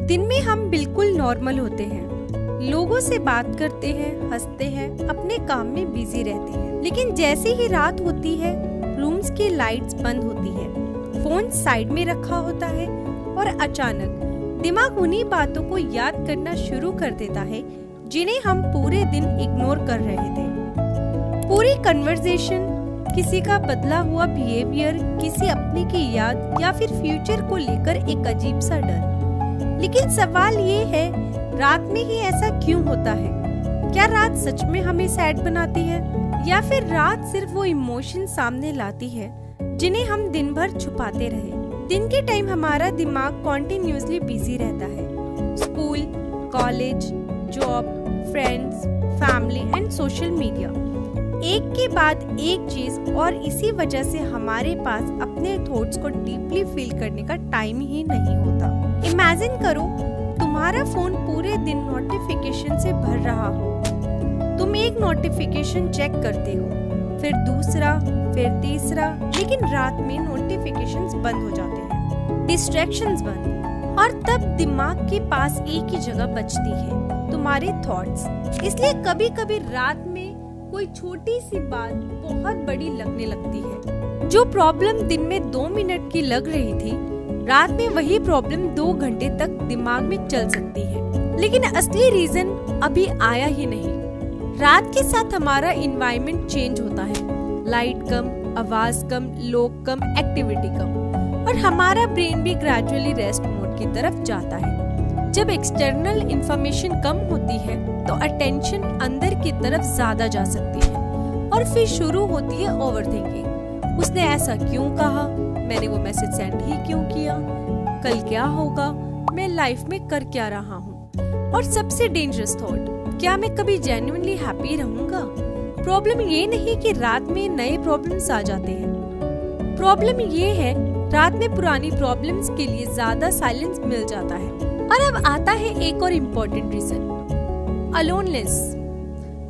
दिन में हम बिल्कुल नॉर्मल होते हैं, लोगों से बात करते हैं, हंसते हैं, अपने काम में बिजी रहते हैं। लेकिन जैसे ही रात होती है, रूम्स की लाइट्स बंद होती है, फोन साइड में रखा होता है और अचानक दिमाग उन्हीं बातों को याद करना शुरू कर देता है जिन्हें हम पूरे दिन इग्नोर कर रहे थे। पूरी कन्वर्सेशन, किसी का बदला हुआ बिहेवियर, किसी अपने की याद या फिर फ्यूचर को लेकर एक अजीब सा डर। लेकिन सवाल ये है, रात में ही ऐसा क्यों होता है? क्या रात सच में हमें सैड बनाती है या फिर रात सिर्फ वो इमोशन सामने लाती है जिन्हें हम दिन भर छुपाते रहे? दिन के टाइम हमारा दिमाग कॉन्टिन्यूसली बिजी रहता है। School, college, job, friends, family and social media, एक के बाद एक चीज, और इसी वजह से हमारे पास अपने थॉट्स को डीपली फील करने का टाइम ही नहीं होता। इमेजिन करो, तुम्हारा फोन पूरे दिन नोटिफिकेशन से भर रहा हो। तुम एक नोटिफिकेशन चेक करते हो, फिर दूसरा, फिर तीसरा, लेकिन रात में नोटिफिकेशंस बंद हो जाते हैं, डिस्ट्रैक्शंस बंद, और तब दिमाग के पास एक ही जगह बचती है, तुम्हारे थॉट्स। इसलिए कभी कभी रात में कोई छोटी सी बात बहुत बड़ी लगने लगती है। जो प्रॉब्लम दिन में 2 मिनट की लग रही थी, रात में वही प्रॉब्लम 2 घंटे तक दिमाग में चल सकती है। लेकिन असली रीजन अभी आया ही नहीं। रात के साथ हमारा एनवायरनमेंट चेंज होता है, लाइट कम, आवाज कम, लोग कम, एक्टिविटी कम, और हमारा ब्रेन भी ग्रेजुअली रेस्ट मोड की तरफ जाता है। जब एक्सटर्नल इंफॉर्मेशन कम होती है तो अटेंशन अंदर की तरफ ज्यादा जा सकती है, और फिर शुरू होती है ओवरथिंकिंग। उसने ऐसा क्यों कहा, मैंने वो मैसेज सेंड ही क्यों किया, कल क्या होगा, मैं लाइफ में कर क्या रहा हूँ, और सबसे डेंजरस थॉट, क्या मैं कभी जेन्युइनली हैप्पी रहूंगा? प्रॉब्लम ये नहीं कि रात में नए प्रॉब्लम्स आ जाते हैं, प्रॉब्लम ये है रात में पुरानी प्रॉब्लम्स के लिए ज्यादा साइलेंस मिल जाता है। और अब आता है एक और इम्पोर्टेंट रीजन, अलोननेस।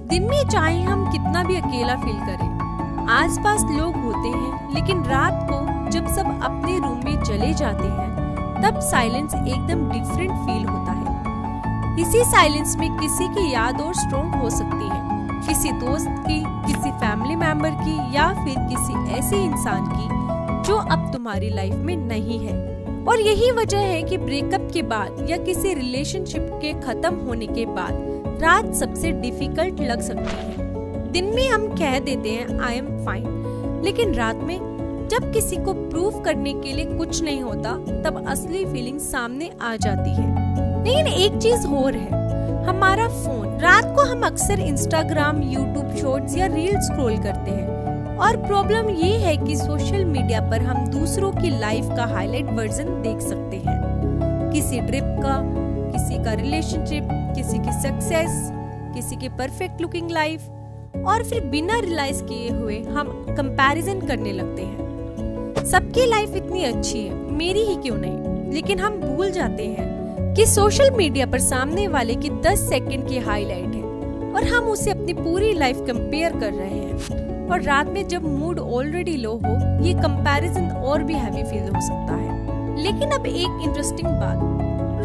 दिन में चाहे हम कितना भी अकेला फील करें, आसपास लोग होते हैं, लेकिन रात को जब सब अपने रूम में चले जाते हैं, तब साइलेंस एकदम डिफरेंट फील होता है। इसी साइलेंस में किसी की याद और स्ट्रॉन्ग हो सकती है, किसी दोस्त की, किसी फैमिली मेंबर की, या फिर किसी ऐसे इंसान की जो अब तुम्हारी लाइफ में नहीं है। और यही वजह है कि ब्रेकअप के बाद या किसी रिलेशनशिप के खत्म होने के बाद रात सबसे डिफिकल्ट लग सकती है। दिन में हम कह देते हैं आई एम फाइन, लेकिन रात में जब किसी को प्रूव करने के लिए कुछ नहीं होता, तब असली फीलिंग सामने आ जाती है। लेकिन एक चीज और है, हमारा फोन। रात को हम अक्सर इंस्टाग्राम, यूट्यूब शॉर्ट्स या रील स्क्रॉल करते हैं, और प्रॉब्लम ये है कि सोशल मीडिया पर हम दूसरों की लाइफ का हाईलाइट वर्जन देख सकते हैं, किसी ट्रिप का, किसी का रिलेशनशिप, किसी की सक्सेस, किसी की परफेक्ट लुकिंग लाइफ, और फिर बिना रियलाइज किए हुए हम कंपैरिजन करने लगते हैं। सबकी लाइफ इतनी अच्छी है, मेरी ही क्यों नहीं? लेकिन हम भूल जाते हैं कि सोशल मीडिया पर सामने वाले की 10 सेकंड की हाईलाइट है, और हम उसे अपनी पूरी लाइफ कंपेयर कर रहे हैं। और रात में जब मूड ऑलरेडी लो हो, ये कंपैरिजन और भी हैवी फील हो सकता है। लेकिन अब एक इंटरेस्टिंग बात,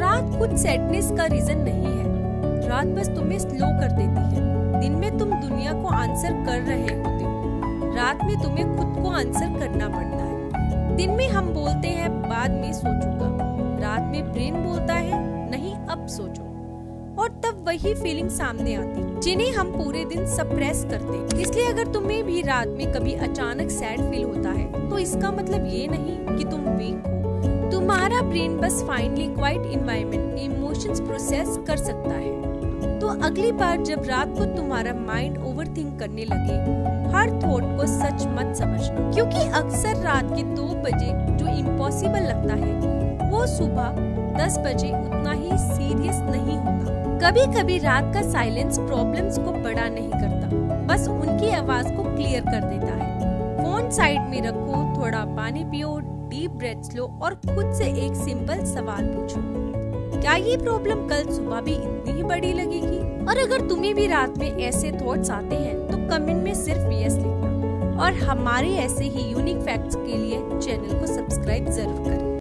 रात खुद सैडनेस का रीजन नहीं है, रात बस तुम्हें स्लो कर देती है। दिन में तुम दुनिया को आंसर कर रहे होते हो, रात में तुम्हें खुद को आंसर करना पड़ता है। दिन में हम बोलते हैं बाद में सोचूंगा, रात में ब्रेन बोलता है नहीं अब सोचो, और तब वही फीलिंग सामने आती जिन्हें हम पूरे दिन सप्रेस करते। इसलिए अगर तुम्हें भी रात में कभी अचानक सैड फील होता है, तो इसका मतलब ये नहीं कि तुम वीक हो, तुम्हारा ब्रेन बस finally quite environment emotions process कर सकता है। तो अगली बार जब रात को तुम्हारा माइंड ओवरथिंक करने लगे, हर थॉट को सच मत समझना, क्योंकि अक्सर रात के 2 बजे जो इम्पॉसिबल लगता है, वो सुबह 10 बजे उतना ही सीरियस नहीं होता। कभी कभी रात का साइलेंस प्रॉब्लम्स को बड़ा नहीं करता, बस उनकी आवाज को क्लियर कर देता है। फोन साइड में रखो, थोड़ा पानी पियो, डीप ब्रेथ्स लो, और खुद से एक सिंपल सवाल पूछो, क्या ये प्रॉब्लम कल सुबह भी इतनी ही बड़ी लगेगी? और अगर तुम्हें भी रात में ऐसे थॉट्स आते हैं, तो कमेंट में सिर्फ यस लिखना, और हमारे ऐसे ही यूनिक फैक्ट्स के लिए चैनल को सब्सक्राइब जरूर करें।